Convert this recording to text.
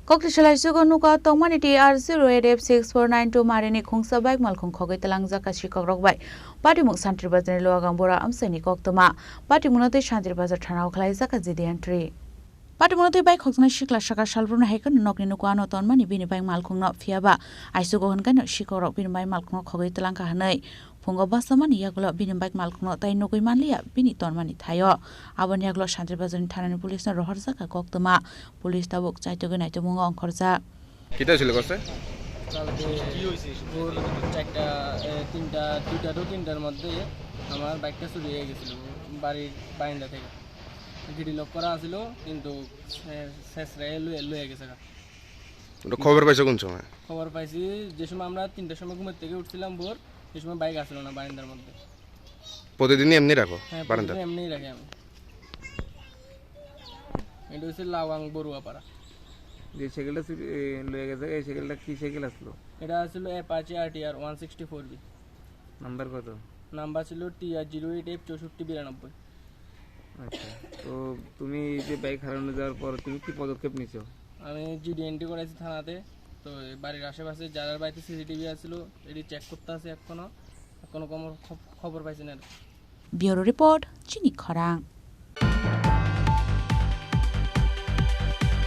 Kokrisalai nuka tongmani TR08F6492 marini khungsa bike malkhung khogai talang jaka shikok rokbai patimuk santri bazar loagang bora amsani koktoma patimunate santri bazar thanao khlai jaka jidi entry patimunate bike khokna shikla shaka salbruna haikan nokni nukwano tonmani bini bike malkhungno phiaba aisugo honkan shikok rok bini bike malkhungno khogai talang ka hanai Pungo basamani yagulo bini bike malkhungno tai nokoi manliya bini tonmani thayo aboni yagulo santri bazar thanani police na rohor jaka koktoma police tabuk chaito gnaito mungo angkhorja কিটা ছিল কষ্ট কালকে কি হইছে ভোর 4টা 3টা 2টা তো 3টার মধ্যে আমার বাইকটা চুরি হয়ে গেছিল বাড়ির বারান্দা থেকে গিডি লক করা ছিল কিন্তু শেষ রে লয়ে গেছে ওটা খবর পাইছো কোন সময় খবর পাইছি যে সময় আমরা 3টার সময় ঘুম থেকে উঠছিলাম ভোর সেই সময় বাইক আসলো না বারান্দার মধ্যে প্রতিদিনই এমনি রাখো বারান্দা এমনিই রাখি আমি এটা হচ্ছে লাওয়াং বড়ুয়াপাড়া যে সাইকেলটা লয়ে গেছে এই সাইকেলটা কি সাইকেল আসলো এটা ছিল অ্যাপাচি আরটিআর 164B নাম্বার কত নাম্বার ছিল TR08F6492 আচ্ছা তো তুমি যে বাইক হারানো যাওয়ার পর তুমি কি পদক্ষেপ নিছো আমি জিডি এন্ট্রি করেছি থানাতে তো বাড়ির আশেপাশে যারা বাড়িতে সিসিটিভি আছিল এটি চেক করতে আছে এখনো কোনো খবর পাইছি না Bureau Report, Chini Khorang.